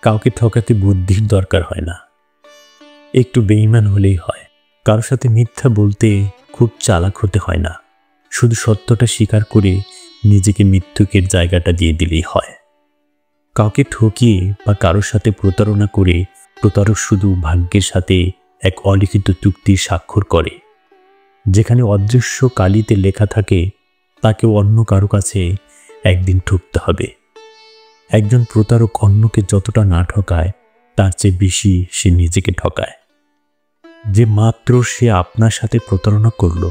কাউকে ঠকাতে বুদ্ধির দরকার হয় না, একটু বেঈমান হলেই হয়। কারোর সাথে মিথ্যা বলতে খুব চালাক হতে হয় না, শুধু সত্যটা স্বীকার করে নিজেকে মৃত্যুকের জায়গাটা দিয়ে দিলেই হয়। কাউকে ঠকিয়ে বা কারোর সাথে প্রতারণা করে প্রতারক শুধু ভাগ্যের সাথে এক অলিখিত চুক্তির স্বাক্ষর করে, যেখানে অদৃশ্য কালিতে লেখা থাকে তাকেও অন্য কারো কাছে একদিন ঠকতে হবে। একজন প্রতারক অন্যকে যতটা না ঠকায় তার চেয়ে বেশি সে নিজেকে ঠকায়। যে মাত্র সে আপনার সাথে প্রতারণা করল,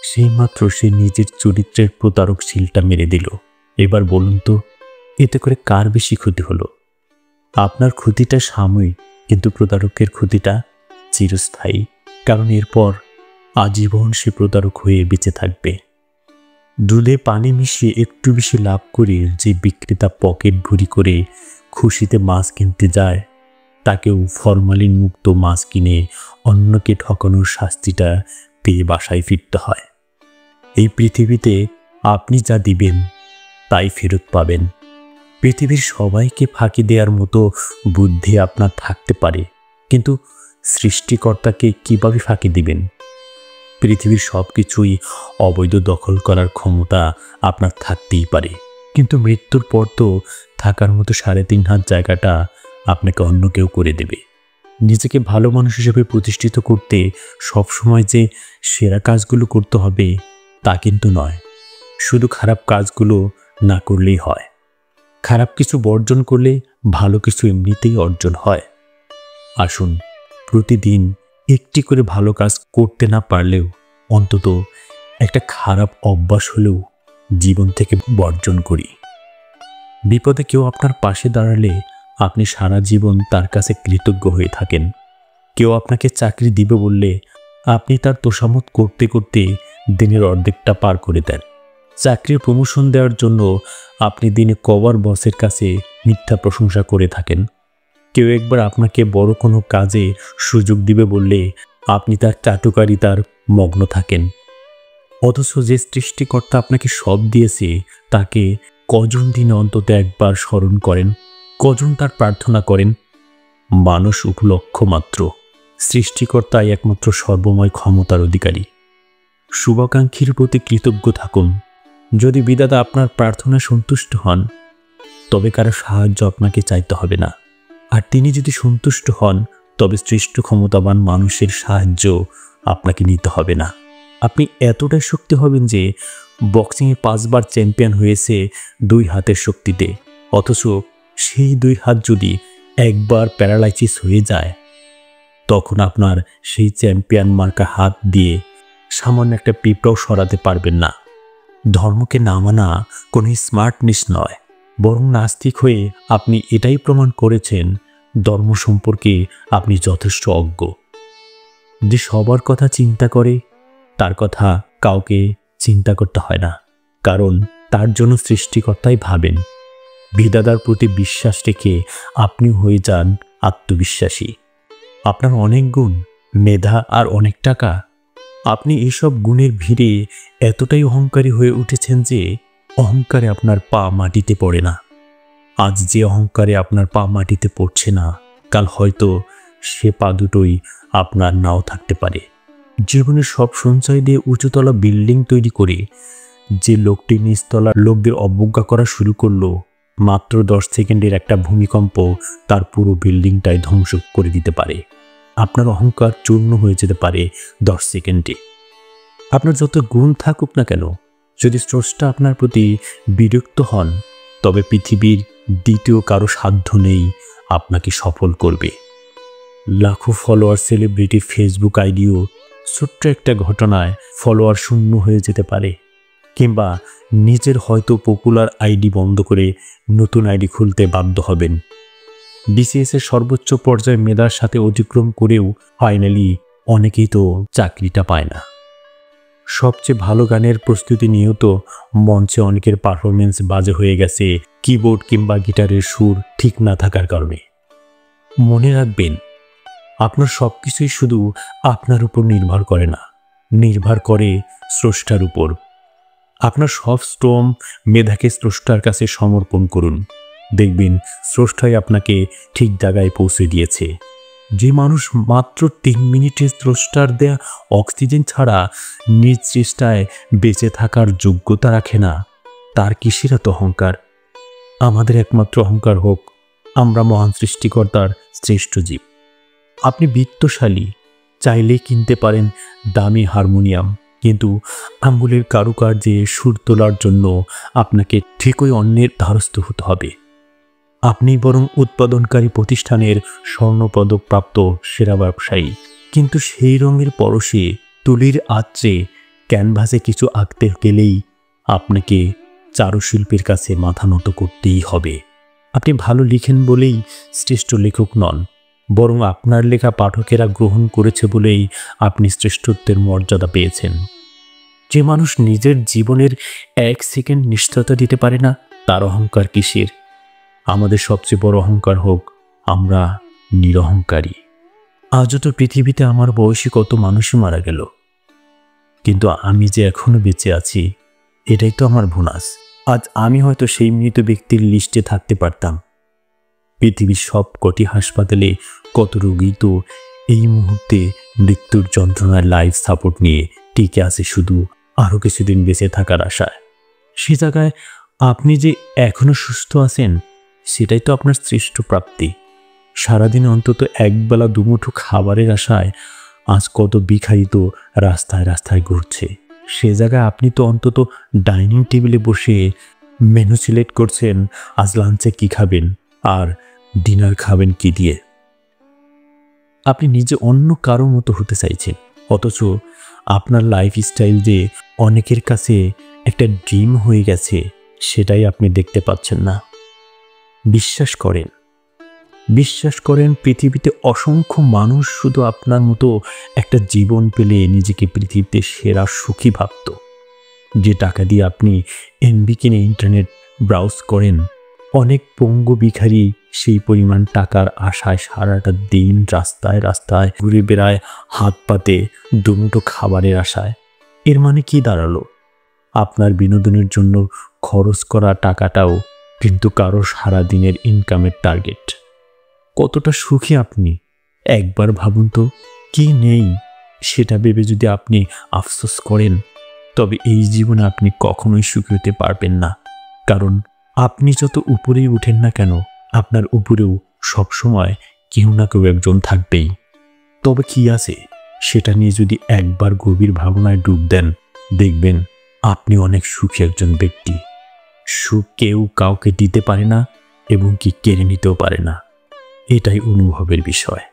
সেই মাত্র সে নিজের চরিত্রের প্রতারক শিলটা মেরে দিল। এবার বলুন তো, এতে করে কার বেশি ক্ষতি হলো? আপনার ক্ষতিটা সাময়িক, কিন্তু প্রতারকের ক্ষতিটা চিরস্থায়ী, কারণ এরপর আজীবন সে প্রতারক হয়ে বেঁচে থাকবে। দুধে পানি মিশিয়ে একটু বেশি লাভ করে যে বিক্রেতা পকেট ভরি করে খুশিতে মাছ কিনতে যায়, তাকেও ফরমালিন মুক্ত মাছ কিনে অন্যকে ঠকানোর শাস্তিটা পেয়ে বাসায় ফিরতে হয়। এই পৃথিবীতে আপনি যা দিবেন তাই ফেরত পাবেন। পৃথিবীর সবাইকে ফাঁকি দেওয়ার মতো বুদ্ধি আপনার থাকতে পারে, কিন্তু সৃষ্টিকর্তাকে কিভাবে ফাঁকি দিবেন? পৃথিবীর সব কিছুই অবৈধ দখল করার ক্ষমতা আপনার থাকতেই পারে, কিন্তু মৃত্যুর পর তো থাকার মতো 3.5 হাত জায়গাটা আপনাকে অন্য কেউ করে দেবে। নিজেকে ভালো মানুষ হিসেবে প্রতিষ্ঠিত করতে সবসময় যে সেরা কাজগুলো করতে হবে তা কিন্তু নয়। শুধু খারাপ কাজগুলো না করলেই হয়। খারাপ কিছু বর্জন করলে ভালো কিছু এমনিতেই অর্জন হয়। আসুন প্রতিদিন একটি করে ভালো কাজ করতে না পারলেও অন্তত একটা খারাপ অভ্যাস হলেও জীবন থেকে বর্জন করি। বিপদে কেউ আপনার পাশে দাঁড়ালে আপনি সারা জীবন তার কাছে কৃতজ্ঞ হয়ে থাকেন। কেউ আপনাকে চাকরি দিবে বললে আপনি তার তোষামত করতে করতে দিনের অর্ধেকটা পার করে দেন। চাকরির প্রমোশন দেওয়ার জন্য আপনি দিনে কবার বসের কাছে মিথ্যা প্রশংসা করে থাকেন। কেউ একবার আপনাকে বড় কোনো কাজে সুযোগ দিবে বললে আপনি তার চাটুকারিতার মগ্ন থাকেন। অথচ যে সৃষ্টিকর্তা আপনাকে সব দিয়েছে তাকে কজন দিনে অন্তত একবার স্মরণ করেন? কজন তার প্রার্থনা করেন? মানুষ উপলক্ষ মাত্র, সৃষ্টিকর্তাই একমাত্র সর্বময় ক্ষমতার অধিকারী। শুভাকাঙ্ক্ষীর প্রতি কৃতজ্ঞ থাকুন। যদি বিধাতা আপনার প্রার্থনা সন্তুষ্ট হন, তবে কারো সাহায্য আপনাকে চাইতে হবে না। আর তিনি যদি সন্তুষ্ট হন, তবে শ্রেষ্ঠ ক্ষমতাবান মানুষের সাহায্য আপনাকে নিতে হবে না। আপনি এতটাই শক্তি হবেন যে বক্সিংয়ে 5 বার চ্যাম্পিয়ন হয়েছে 2 হাতের শক্তিতে, অথচ সেই 2 হাত যদি একবার প্যারালাইসিস হয়ে যায়, তখন আপনার সেই চ্যাম্পিয়ন মার্কা হাত দিয়ে সামান্য একটা পিঁপড়াও সরাতে পারবেন না। ধর্মকে না মানা কোনো স্মার্টনেস নয়, বরং নাস্তিক হয়ে আপনি এটাই প্রমাণ করেছেন ধর্ম সম্পর্কে আপনি যথেষ্ট অজ্ঞ। যে সবার কথা চিন্তা করে তার কথা কাউকে চিন্তা করতে হয় না, কারণ তার জন্য সৃষ্টিকর্তাই ভাবেন। বিধাতার প্রতি বিশ্বাস রেখে আপনি হয়ে যান আত্মবিশ্বাসী। আপনার অনেক গুণ, মেধা আর অনেক টাকা, আপনি এসব গুণের ভিড়ে এতটাই অহংকারী হয়ে উঠেছেন যে অহংকারে আপনার পা মাটিতে পড়ে না। আজ যে অহংকারে আপনার পা মাটিতে পড়ছে না, কাল হয়তো সে পা দুটোই আপনার নাও থাকতে পারে। জীবনের সব সঞ্চয় দিয়ে উঁচুতলা বিল্ডিং তৈরি করে যে লোকটি নিচতলার লোকদের অবজ্ঞা করা শুরু করলো, মাত্র 10 সেকেন্ডের একটা ভূমিকম্প তার পুরো বিল্ডিংটাই ধ্বংস করে দিতে পারে। আপনার অহংকার চূর্ণ হয়ে যেতে পারে 10 সেকেন্ডে। আপনার যত গুণ থাকুক না কেন, যদি স্রষ্টা আপনার প্রতি বিরক্ত হন, তবে পৃথিবীর দ্বিতীয় কারো সাধ্য নেই আপনাকে সফল করবে। লাখো ফলোয়ার সেলিব্রিটি ফেসবুক আইডিও ছোট্ট একটা ঘটনায় ফলোয়ার শূন্য হয়ে যেতে পারে, কিংবা নিজের হয়তো পপুলার আইডি বন্ধ করে নতুন আইডি খুলতে বাধ্য হবেন। বিসিএস এর সর্বোচ্চ পর্যায়ে মেধার সাথে অতিক্রম করেও ফাইনালি অনেকেই তো চাকরিটা পায় না। সবচেয়ে ভালো গানের প্রস্তুতি নিয়েও তো মঞ্চে অনেকের পারফরমেন্স বাজে হয়ে গেছে কিবোর্ড কিংবা গিটারের সুর ঠিক না থাকার কারণে। মনে রাখবেন, আপনার সব কিছুই শুধু আপনার উপর নির্ভর করে না, নির্ভর করে স্রষ্টার উপর। আপনার সব শ্রম মেধাকে স্রষ্টার কাছে সমর্পণ করুন। দেখবেন স্রষ্টাই আপনাকে ঠিক জায়গায় পৌঁছে দিয়েছে। যে মানুষ মাত্র 3 মিনিটে স্রষ্টার দেয়া অক্সিজেন ছাড়া নিজ চেষ্টায় বেঁচে থাকার যোগ্যতা রাখে না, তার কিসের এত অহংকার? আমাদের একমাত্র অহংকার হোক আমরা মহান সৃষ্টিকর্তার শ্রেষ্ঠ জীব। আপনি বিত্তশালী, চাইলেই কিনতে পারেন দামি হারমোনিয়াম, কিন্তু আঙ্গুলের কারুকার্যে সুর তোলার জন্য আপনাকে ঠিকই অন্যের দ্বারস্থ হতে হবে। আপনি বরং উৎপাদনকারী প্রতিষ্ঠানের স্বর্ণপদক প্রাপ্ত সেরা ব্যবসায়ী, কিন্তু সেই রঙের পরশে তুলির আঁচড়ে ক্যানভাসে কিছু আঁকতে গেলেই আপনাকে চারুশিল্পীর কাছে মাথা নত করতেই হবে। আপনি ভালো লিখেন বলেই শ্রেষ্ঠ লেখক নন, বরং আপনার লেখা পাঠকেরা গ্রহণ করেছে বলেই আপনি শ্রেষ্ঠত্বের মর্যাদা পেয়েছেন। যে মানুষ নিজের জীবনের 1 সেকেন্ড নিষ্ঠতা দিতে পারে না, তার অহংকার কিসের? আমাদের সবচেয়ে বড় অহংকার হোক আমরা নিরহংকারী। আজও তো পৃথিবীতে আমার বয়সী কত মানুষই মারা গেল, কিন্তু আমি যে এখনো বেঁচে আছি এটাই তো আমার বোনাস। আজ আমি হয়তো সেই মৃত ব্যক্তির লিস্টে থাকতে পারতাম। পৃথিবীর সব কটি হাসপাতালে কত রোগী তো এই মুহূর্তে মৃত্যুর যন্ত্রণার লাইফ সাপোর্ট নিয়ে টিকে আছে শুধু আরও কিছুদিন বেঁচে থাকার আশায়। সে জায়গায় আপনি যে এখনো সুস্থ আছেন সেটাই তো আপনার শ্রেষ্ঠ প্রাপ্তি। সারাদিন অন্তত একবেলা দুমুঠো খাবারের আশায় আজ কত ভিখারি তো রাস্তায় রাস্তায় ঘুরছে। সে জায়গায় আপনি তো অন্তত ডাইনিং টেবিলে বসে মেনু সিলেক্ট করছেন আজ লাঞ্চে কি খাবেন আর ডিনার খাবেন কি দিয়ে। আপনি নিজে অন্য কারোর মতো হতে চাইছেন, অথচ আপনার লাইফস্টাইল যে অনেকের কাছে একটা ড্রিম হয়ে গেছে সেটাই আপনি দেখতে পাচ্ছেন না। বিশ্বাস করেন পৃথিবীতে অসংখ্য মানুষ শুধু আপনার মতো একটা জীবন পেলে নিজেকে পৃথিবীতে সেরা সুখী ভাবত। যে টাকা দিয়ে আপনি এমবি কিনে ইন্টারনেট ব্রাউজ করেন, অনেক পঙ্গু ভিখারি সেই পরিমাণ টাকার আশায় সারাটা দিন রাস্তায় রাস্তায় ঘুরে বেড়ায় হাত পাতে দুমুঠো খাবারের আশায়। এর মানে কি দাঁড়ালো? আপনার বিনোদনের জন্য খরচ করা টাকাটাও কিন্তু কারো সারাদিনের ইনকামের টার্গেট। কতটা সুখী আপনি একবার ভাবুন তো। কি নেই সেটা ভেবে যদি আপনি আফসোস করেন তবে এই জীবনে আপনি কখনোই সুখী হতে পারবেন না। কারণ আপনি যত উপরেই উঠেন না কেন আপনার উপরেও সবসময় কেউ না কেউ একজন থাকবেই। তবে কি আছে সেটা নিয়ে যদি একবার গভীর ভাবনায় ডুব দেন দেখবেন আপনি অনেক সুখী একজন ব্যক্তি। সুখ কেউ কাউকে দিতে পারে না এবং কি কেড়ে নিতেও পারে না, এটাই অনুভবের বিষয়।